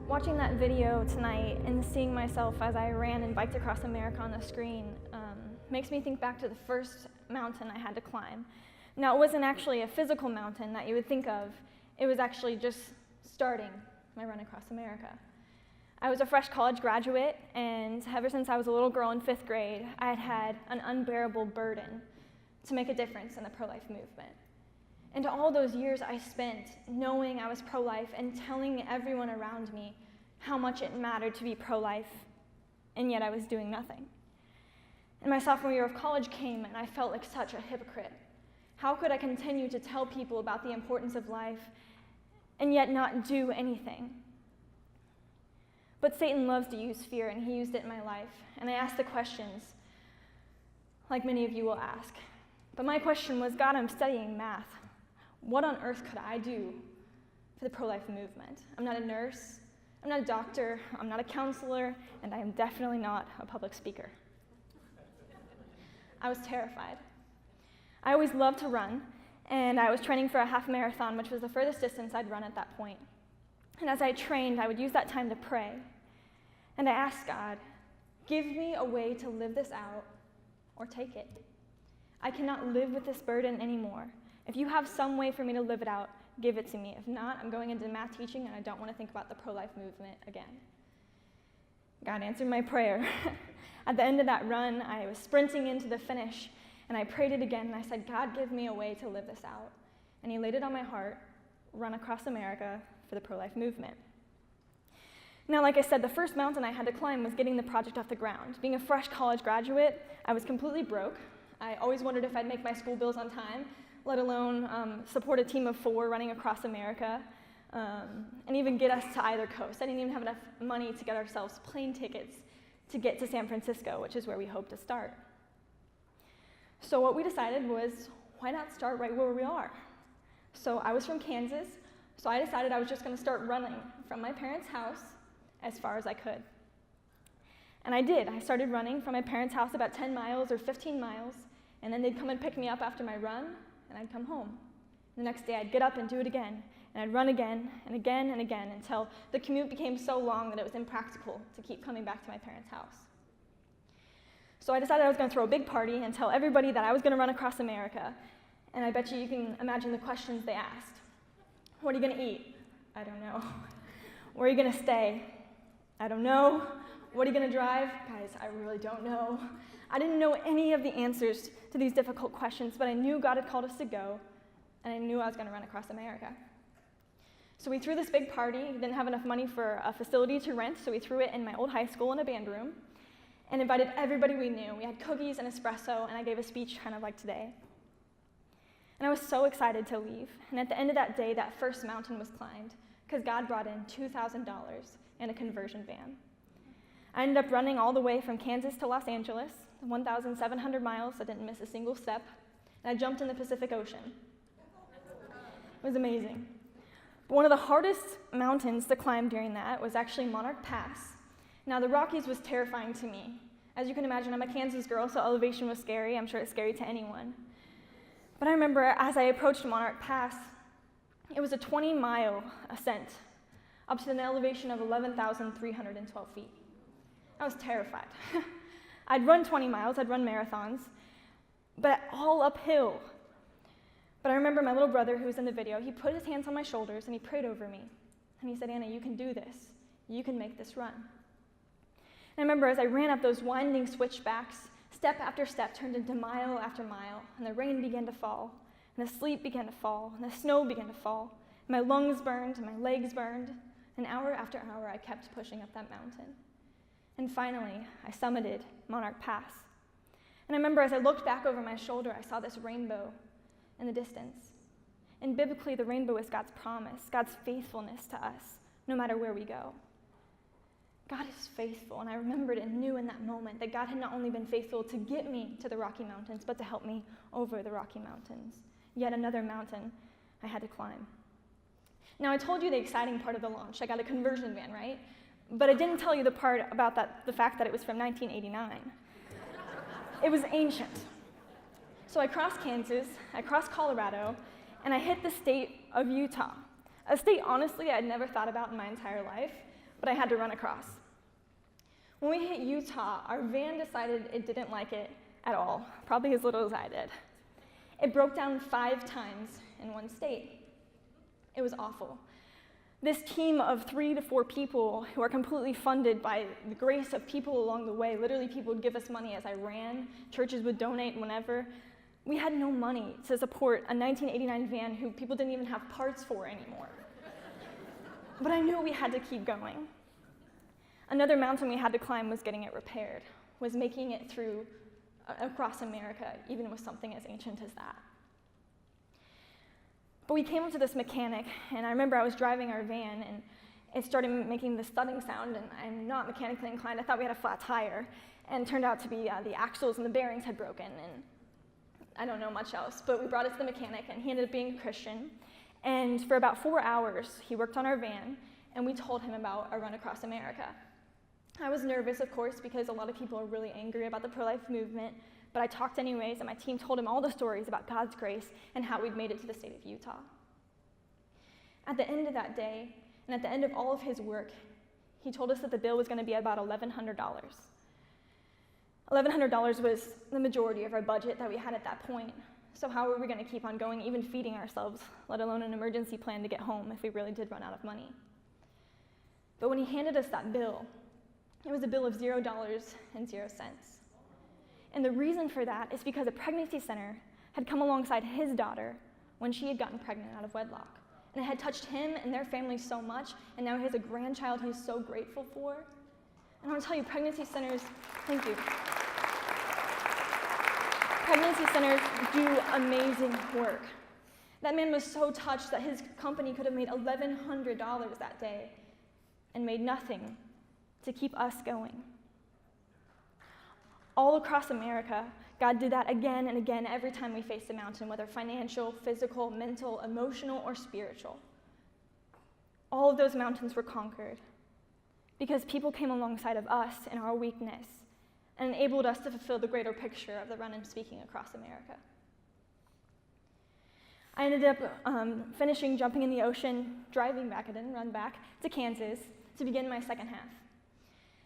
Watching that video tonight and seeing myself as I ran and biked across America on the screen makes me think back to the first mountain I had to climb. Now, it wasn't actually a physical mountain that you would think of. It was actually just starting my run across America. I was a fresh college graduate, and ever since I was a little girl in 5th grade, I had had an unbearable burden to make a difference in the pro-life movement. And all those years I spent knowing I was pro-life and telling everyone around me how much it mattered to be pro-life, and yet I was doing nothing. And my sophomore year of college came, and I felt like such a hypocrite. How could I continue to tell people about the importance of life and yet not do anything? But Satan loves to use fear, and he used it in my life. And I asked the questions, like many of you will ask. But my question was, God, I'm studying math. What on earth could I do for the pro-life movement? I'm not a nurse, I'm not a doctor, I'm not a counselor, and I am definitely not a public speaker. I was terrified. I always loved to run, and I was training for a half marathon, which was the furthest distance I'd run at that point. And as I trained, I would use that time to pray. And I asked God, give me a way to live this out or take it. I cannot live with this burden anymore. If you have some way for me to live it out, give it to me. If not, I'm going into math teaching, and I don't want to think about the pro-life movement again. God answered my prayer. At the end of that run, I was sprinting into the finish, and I prayed it again, and I said, God, give me a way to live this out. And he laid it on my heart, run across America for the pro-life movement. Now, like I said, the first mountain I had to climb was getting the project off the ground. Being a fresh college graduate, I was completely broke. I always wondered if I'd make my school bills on time, let alone support a team of 4 running across America, and even get us to either coast. I didn't even have enough money to get ourselves plane tickets to get to San Francisco, which is where we hope to start. So what we decided was, why not start right where we are? So I was from Kansas, so I decided I was just going to start running from my parents' house as far as I could. And I did. I started running from my parents' house about 10 miles or 15 miles, and then they'd come and pick me up after my run, and I'd come home. The next day I'd get up and do it again, and I'd run again and again and again until the commute became so long that it was impractical to keep coming back to my parents' house. So I decided I was going to throw a big party and tell everybody that I was going to run across America, and I bet you can imagine the questions they asked. What are you going to eat? I don't know. Where are you going to stay? I don't know. What are you going to drive? Guys, I really don't know. I didn't know any of the answers to these difficult questions, but I knew God had called us to go, and I knew I was going to run across America. So we threw this big party. We didn't have enough money for a facility to rent, so we threw it in my old high school in a band room and invited everybody we knew. We had cookies and espresso, and I gave a speech kind of like today. And I was so excited to leave. And at the end of that day, that first mountain was climbed because God brought in $2,000 in a conversion van. I ended up running all the way from Kansas to Los Angeles, 1,700 miles. I didn't miss a single step. And I jumped in the Pacific Ocean. It was amazing. But one of the hardest mountains to climb during that was actually Monarch Pass. Now, the Rockies was terrifying to me. As you can imagine, I'm a Kansas girl, so elevation was scary. I'm sure it's scary to anyone. But I remember as I approached Monarch Pass, it was a 20-mile ascent up to an elevation of 11,312 feet. I was terrified. I'd run 20 miles, I'd run marathons, but all uphill. But I remember my little brother who was in the video, he put his hands on my shoulders and he prayed over me. And he said, Anna, you can do this. You can make this run. And I remember as I ran up those winding switchbacks, step after step turned into mile after mile, and the rain began to fall, and the sleet began to fall, and the snow began to fall. My lungs burned, and my legs burned, and hour after hour I kept pushing up that mountain. And finally, I summited Monarch Pass. And I remember as I looked back over my shoulder, I saw this rainbow in the distance. And biblically, the rainbow is God's promise, God's faithfulness to us, no matter where we go. God is faithful, and I remembered and knew in that moment that God had not only been faithful to get me to the Rocky Mountains, but to help me over the Rocky Mountains. Yet another mountain I had to climb. Now, I told you the exciting part of the launch. I got a conversion van, right? But I didn't tell you the part about the fact that it was from 1989. It was ancient. So I crossed Kansas, I crossed Colorado, and I hit the state of Utah, a state, honestly, I'd never thought about in my entire life. but I had to run across. When we hit Utah, our van decided it didn't like it at all, probably as little as I did. It broke down 5 times in one state. It was awful. This team of 3 to 4 people who are completely funded by the grace of people along the way, literally people would give us money as I ran, churches would donate whenever. We had no money to support a 1989 van who people didn't even have parts for anymore. But I knew we had to keep going. Another mountain we had to climb was getting it repaired, was making it through across America, even with something as ancient as that. But we came up to this mechanic, and I remember I was driving our van, and it started making this thudding sound, and I'm not mechanically inclined. I thought we had a flat tire, and it turned out to be the axles and the bearings had broken, and I don't know much else. But we brought it to the mechanic, and he ended up being a Christian. And for about 4 hours, he worked on our van, and we told him about our run across America. I was nervous, of course, because a lot of people are really angry about the pro-life movement, but I talked anyways, and my team told him all the stories about God's grace and how we'd made it to the state of Utah. At the end of that day, and at the end of all of his work, he told us that the bill was going to be about $1,100. $1,100 was the majority of our budget that we had at that point, so how were we going to keep on going, even feeding ourselves, let alone an emergency plan to get home if we really did run out of money? But when he handed us that bill, it was a bill of $0.00. And the reason for that is because a pregnancy center had come alongside his daughter when she had gotten pregnant out of wedlock. And it had touched him and their family so much, and now he has a grandchild he's so grateful for. And I want to tell you, pregnancy centers, thank you. Pregnancy centers do amazing work. That man was so touched that his company could have made $1,100 that day and made nothing to keep us going. All across America, God did that again and again every time we faced a mountain, whether financial, physical, mental, emotional, or spiritual. All of those mountains were conquered because people came alongside of us in our weakness and enabled us to fulfill the greater picture of the run I'm speaking across America. I ended up finishing jumping in the ocean, driving back, I didn't run back, to Kansas to begin my second half.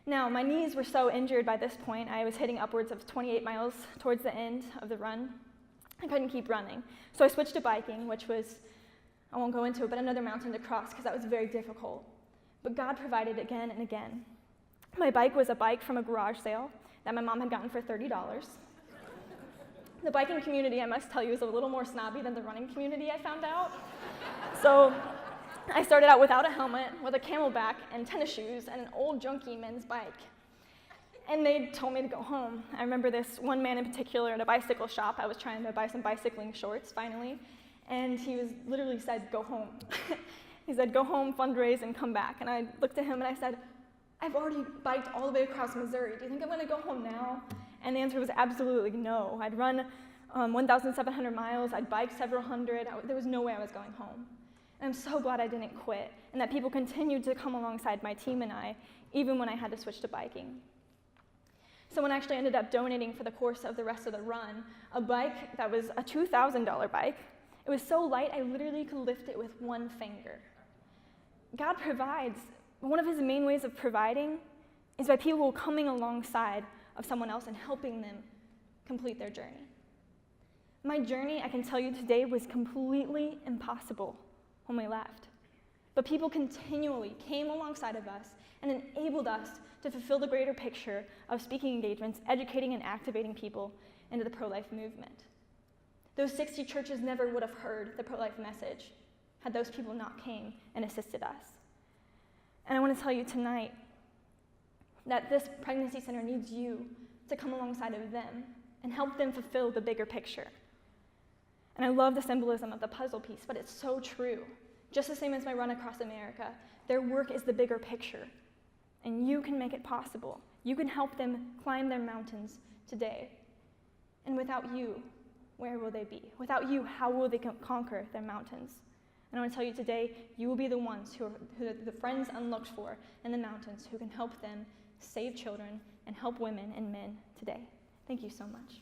Now, my knees were so injured by this point, I was hitting upwards of 28 miles towards the end of the run. I couldn't keep running. So I switched to biking, which was, I won't go into it, but another mountain to cross because that was very difficult. But God provided again and again. My bike was a bike from a garage sale that my mom had gotten for $30. The biking community, I must tell you, is a little more snobby than the running community, I found out. So I started out without a helmet, with a camelback and tennis shoes and an old junky men's bike. And they told me to go home. I remember this one man in particular at a bicycle shop. I was trying to buy some bicycling shorts finally, and he literally said, "Go home." He said, "Go home, fundraise, and come back." And I looked at him and I said, "I've already biked all the way across Missouri. Do you think I'm going to go home now?" And the answer was absolutely no. I'd run 1,700 miles. I'd biked several hundred. There was no way I was going home. And I'm so glad I didn't quit, and that people continued to come alongside my team and I, even when I had to switch to biking. Someone actually ended up donating for the course of the rest of the run a bike that was a $2,000 bike. It was so light, I literally could lift it with one finger. God provides. One of his main ways of providing is by people coming alongside of someone else and helping them complete their journey. My journey, I can tell you today, was completely impossible when we left. But people continually came alongside of us and enabled us to fulfill the greater picture of speaking engagements, educating and activating people into the pro-life movement. Those 60 churches never would have heard the pro-life message had those people not came and assisted us. And I want to tell you tonight that this pregnancy center needs you to come alongside of them and help them fulfill the bigger picture. And I love the symbolism of the puzzle piece, but it's so true. Just the same as my run across America, their work is the bigger picture. And you can make it possible. You can help them climb their mountains today. And without you, where will they be? Without you, how will they conquer their mountains? And I want to tell you today, you will be the ones who are the friends unlooked for in the mountains who can help them save children and help women and men today. Thank you so much.